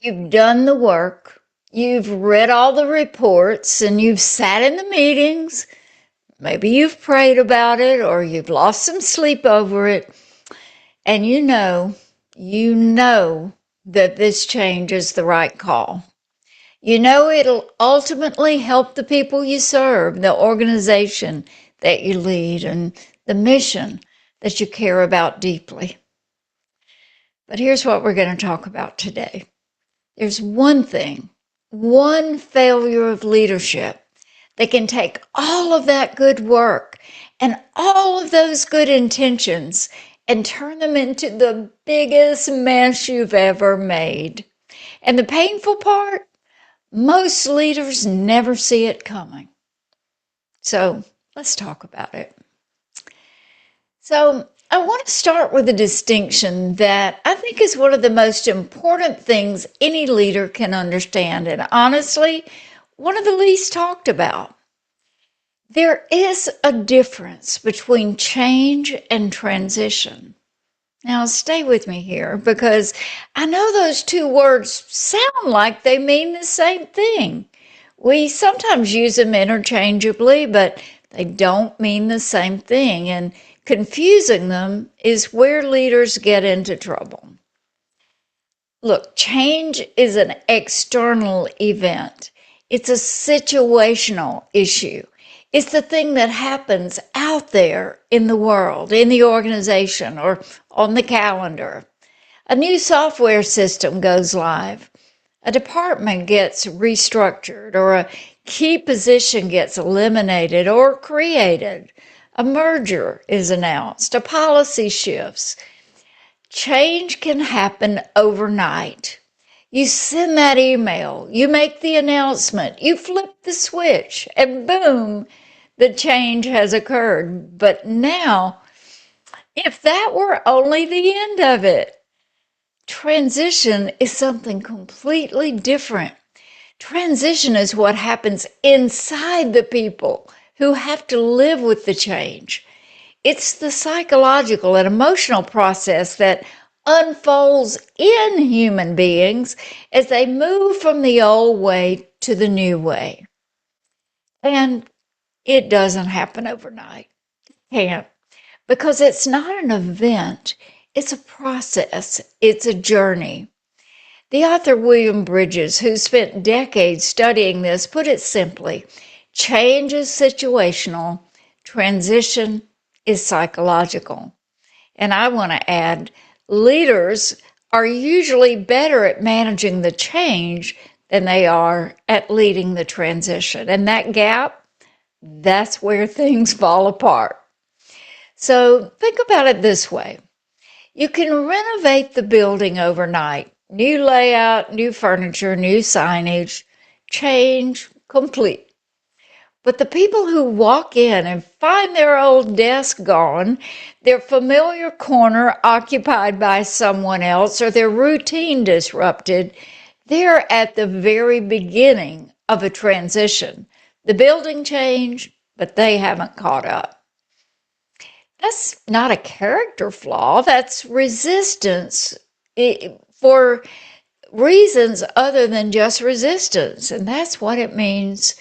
You've done the work, you've read all the reports, and you've sat in the meetings. Maybe you've prayed about it or you've lost some sleep over it, and you know that this change is the right call. You know it'll ultimately help the people you serve, the organization that you lead, and the mission that you care about deeply. But here's what we're going to talk about today. There's one thing, one failure of leadership that can take all of that good work and all of those good intentions and turn them into the biggest mess you've ever made. And the painful part, most leaders never see it coming. So let's talk about it. So I want to start with a distinction that I think is one of the most important things any leader can understand, and honestly, one of the least talked about. There is a difference between change and transition. Now, stay with me here because I know those two words sound like they mean the same thing. We sometimes use them interchangeably, but they don't mean the same thing, and confusing them is where leaders get into trouble. Look, change is an external event. It's a situational issue. It's the thing that happens out there in the world, in the organization, or on the calendar. A new software system goes live. A department gets restructured, or a key position gets eliminated or created. A merger is announced. A policy shifts. Change can happen overnight. You send that email, you make the announcement, you flip the switch, and boom, the change has occurred. But now, if that were only the end of it, transition is something completely different. Transition is what happens inside the people who have to live with the change. It's the psychological and emotional process that unfolds in human beings as they move from the old way to the new way. And it doesn't happen overnight. It can't. Because it's not an event, it's a process, it's a journey. The author William Bridges, who spent decades studying this, put it simply: change is situational, transition is psychological. And I want to add, leaders are usually better at managing the change than they are at leading the transition. And that gap, that's where things fall apart. So think about it this way. You can renovate the building overnight. New layout, new furniture, new signage, change complete. But the people who walk in and find their old desk gone, their familiar corner occupied by someone else, or their routine disrupted, they're at the very beginning of a transition. The building changed, but they haven't caught up. That's not a character flaw, that's resistance for reasons other than just resistance. And that's what it means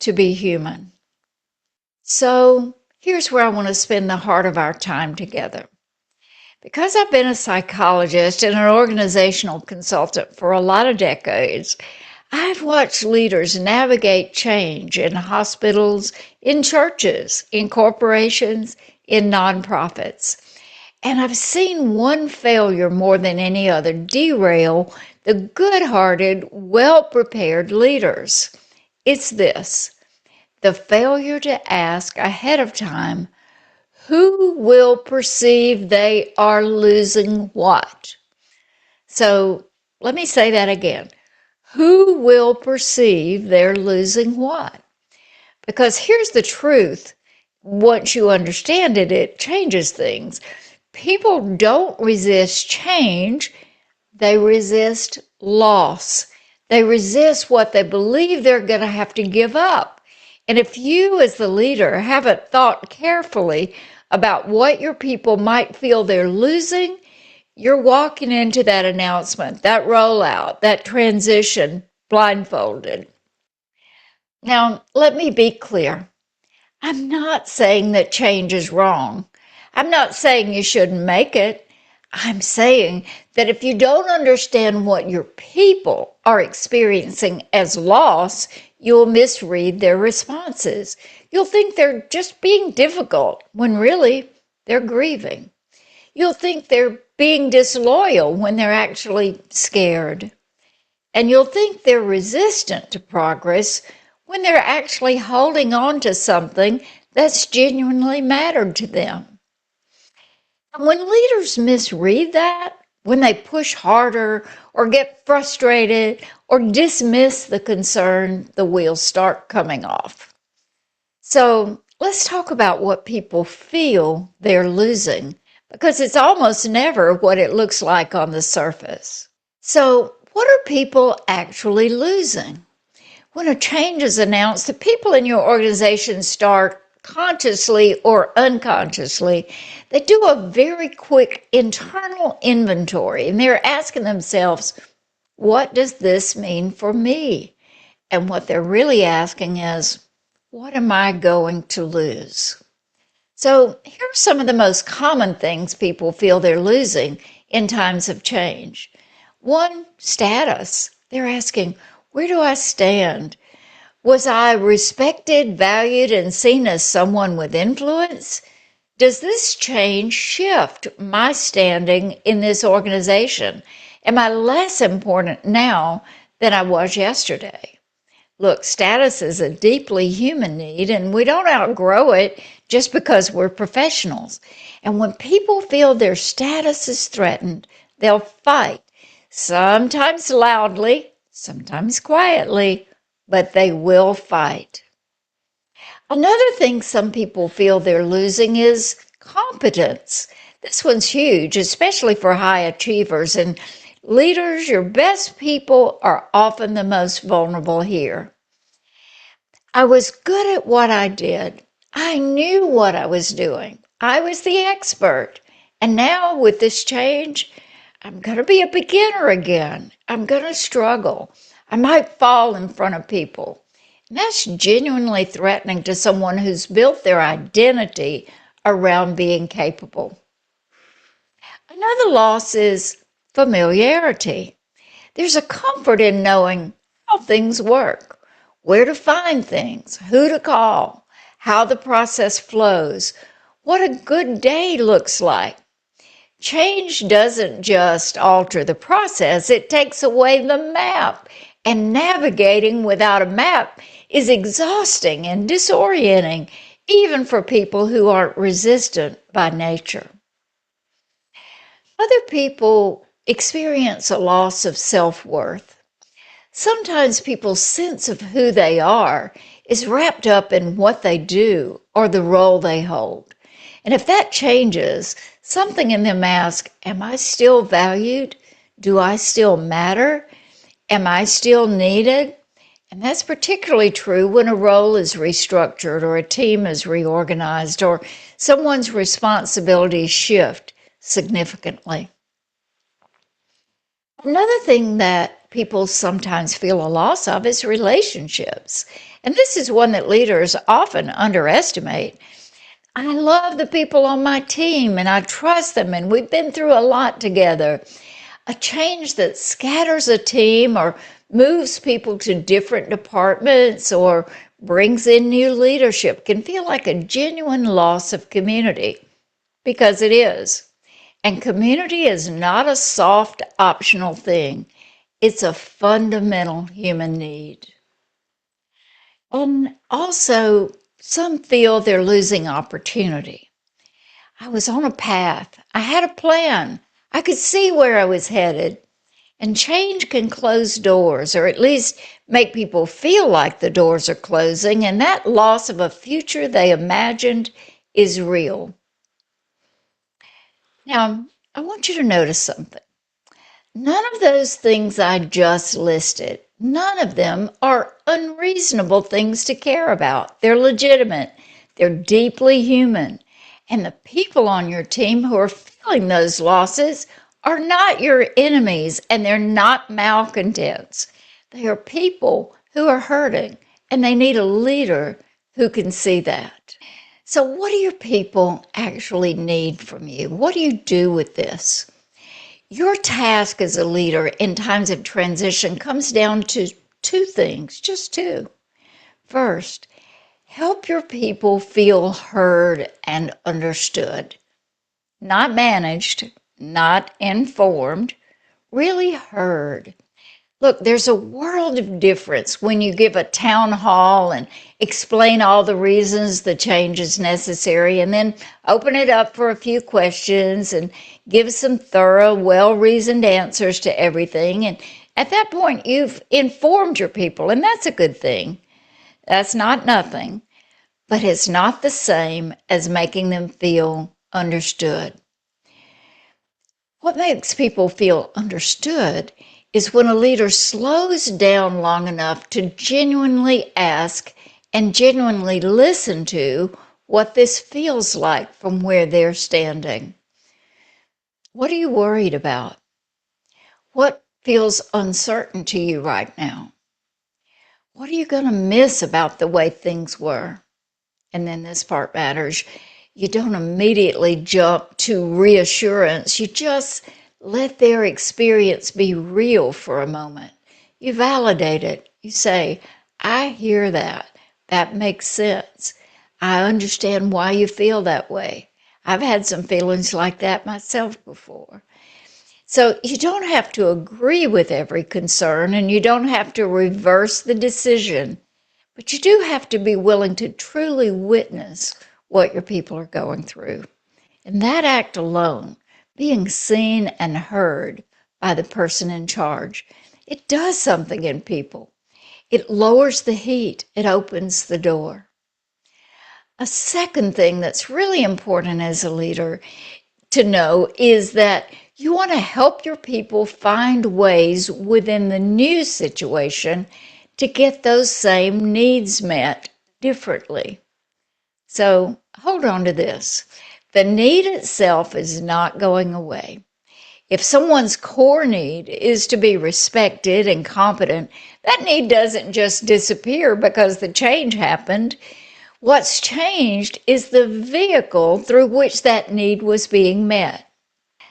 to be human. So here's where I want to spend the heart of our time together. Because I've been a psychologist and an organizational consultant for a lot of decades, I've watched leaders navigate change in hospitals, in churches, in corporations, in nonprofits. And I've seen one failure more than any other derail the good-hearted, well-prepared leaders. It's this: the failure to ask ahead of time, who will perceive they are losing what? So let me say that again. Who will perceive they're losing what? Because here's the truth. Once you understand it, it changes things. People don't resist change. They resist loss. They resist what they believe they're going to have to give up. And if you, as the leader, haven't thought carefully about what your people might feel they're losing, You're walking into that announcement, that rollout, that transition blindfolded. Now, let me be clear. I'm not saying that change is wrong. I'm not saying you shouldn't make it. I'm saying that if you don't understand what your people are experiencing as loss, you'll misread their responses. You'll think they're just being difficult when really they're grieving. You'll think they're being disloyal when they're actually scared. And you'll think they're resistant to progress when they're actually holding on to something that's genuinely mattered to them. And when leaders misread that, when they push harder or get frustrated or dismiss the concern, the wheels start coming off. So let's talk about what people feel they're losing, because it's almost never what it looks like on the surface. So, what are people actually losing? When a change is announced, the people in your organization start consciously or unconsciously, they do a very quick internal inventory and they're asking themselves, what does this mean for me? And what they're really asking is, what am I going to lose? So, here are some of the most common things people feel they're losing in times of change. One, status. They're asking, where do I stand? Was I respected, valued, and seen as someone with influence? Does this change shift my standing in this organization? Am I less important now than I was yesterday? Look, status is a deeply human need, and we don't outgrow it just because we're professionals. And when people feel their status is threatened, they'll fight, sometimes loudly, sometimes quietly, but they will fight. Another thing some people feel they're losing is competence. This one's huge, especially for high achievers. And leaders, your best people are often the most vulnerable here. I was good at what I did. I knew what I was doing. I was the expert. And now with this change, I'm going to be a beginner again. I'm going to struggle. I might fall in front of people. And that's genuinely threatening to someone who's built their identity around being capable. Another loss is familiarity. There's a comfort in knowing how things work, where to find things, who to call, how the process flows, what a good day looks like. Change doesn't just alter the process, it takes away the map. And navigating without a map is exhausting and disorienting, even for people who aren't resistant by nature. Other people experience a loss of self-worth. Sometimes people's sense of who they are is wrapped up in what they do or the role they hold. And if that changes, something in them asks, am I still valued? Do I still matter? Am I still needed? And that's particularly true when a role is restructured or a team is reorganized or someone's responsibilities shift significantly. Another thing that people sometimes feel a loss of is relationships. And this is one that leaders often underestimate. I love the people on my team and I trust them and we've been through a lot together. A change that scatters a team or moves people to different departments or brings in new leadership can feel like a genuine loss of community, because it is. And community is not a soft, optional thing. It's a fundamental human need. And also, some feel they're losing opportunity. I was on a path. I had a plan. I could see where I was headed. And change can close doors, or at least make people feel like the doors are closing, and that loss of a future they imagined is real. Now, I want you to notice something. None of those things I just listed, none of them are unreasonable things to care about. They're legitimate. They're deeply human. And the people on your team who are feeling those losses are not your enemies and they're not malcontents. They are people who are hurting and they need a leader who can see that. So, what do your people actually need from you? What do you do with this? Your task as a leader in times of transition comes down to two things, just two. First, help your people feel heard and understood, not managed, not informed, really heard. Look, there's a world of difference when you give a town hall and explain all the reasons the change is necessary and then open it up for a few questions and give some thorough, well-reasoned answers to everything. And at that point, you've informed your people, and that's a good thing. That's not nothing, but it's not the same as making them feel understood. What makes people feel understood is when a leader slows down long enough to genuinely ask and genuinely listen to what this feels like from where they're standing. What are you worried about? What feels uncertain to you right now? What are you going to miss about the way things were? And then this part matters. You don't immediately jump to reassurance. You just let their experience be real for a moment. You validate it. You say, I hear that. That makes sense. I understand why you feel that way. I've had some feelings like that myself before. So you don't have to agree with every concern and you don't have to reverse the decision. But you do have to be willing to truly witness what your people are going through. And that act alone, being seen and heard by the person in charge, it does something in people. It lowers the heat, it opens the door. A second thing that's really important as a leader to know is that you want to help your people find ways within the new situation to get those same needs met differently. So hold on to this. The need itself is not going away. If someone's core need is to be respected and competent, that need doesn't just disappear because the change happened. What's changed is the vehicle through which that need was being met.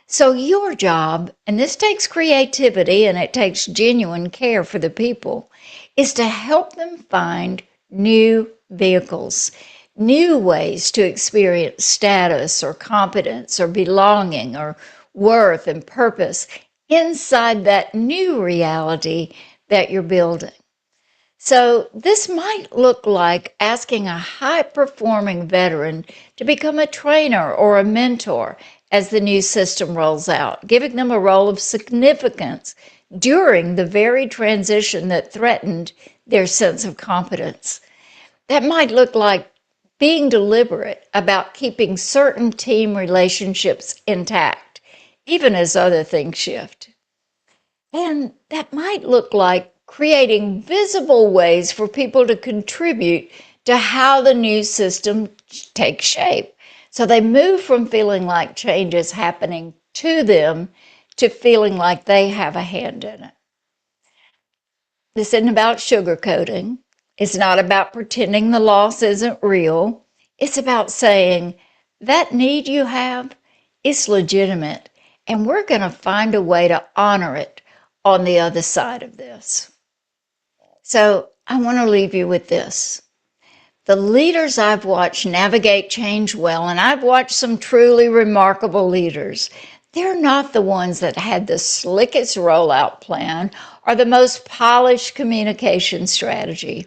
So your job, and this takes creativity and it takes genuine care for the people, is to help them find new vehicles, new ways to experience status or competence or belonging or worth and purpose inside that new reality that you're building. So this might look like asking a high-performing veteran to become a trainer or a mentor as the new system rolls out, giving them a role of significance during the very transition that threatened their sense of competence. That might look like being deliberate about keeping certain team relationships intact, even as other things shift. And that might look like creating visible ways for people to contribute to how the new system takes shape. So they move from feeling like change is happening to them to feeling like they have a hand in it. This isn't about sugarcoating. It's not about pretending the loss isn't real. It's about saying that need you have is legitimate, and we're going to find a way to honor it on the other side of this. So I want to leave you with this. The leaders I've watched navigate change well, and I've watched some truly remarkable leaders, they're not the ones that had the slickest rollout plan or the most polished communication strategy.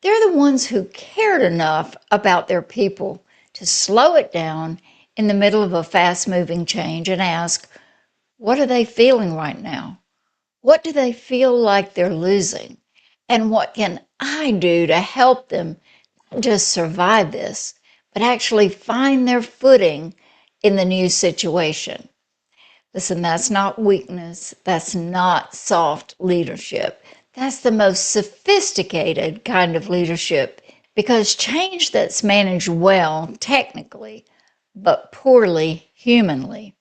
They're the ones who cared enough about their people to slow it down in the middle of a fast-moving change and ask, what are they feeling right now? What do they feel like they're losing? And what can I do to help them not just survive this, but actually find their footing in the new situation? Listen, that's not weakness. That's not soft leadership. That's the most sophisticated kind of leadership because change that's managed well technically, but poorly humanly,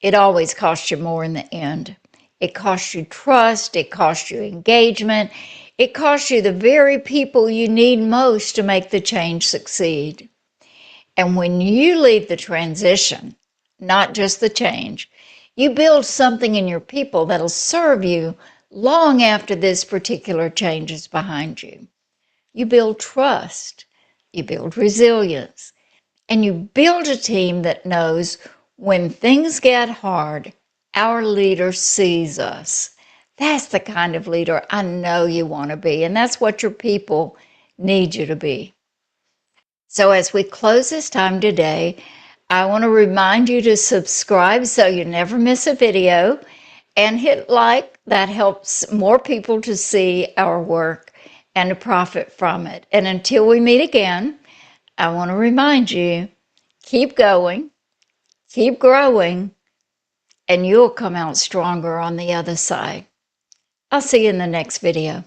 it always costs you more in the end. It costs you trust, it costs you engagement, it costs you the very people you need most to make the change succeed. And when you lead the transition, not just the change, you build something in your people that'll serve you long after this particular change is behind you. You build trust, you build resilience, and you build a team that knows when things get hard, our leader sees us. That's the kind of leader I know you want to be, and that's what your people need you to be. So as we close this time today, I want to remind you to subscribe so you never miss a video, and hit like. That helps more people to see our work and to profit from it. And until we meet again, I want to remind you, keep going, keep growing, and you'll come out stronger on the other side. I'll see you in the next video.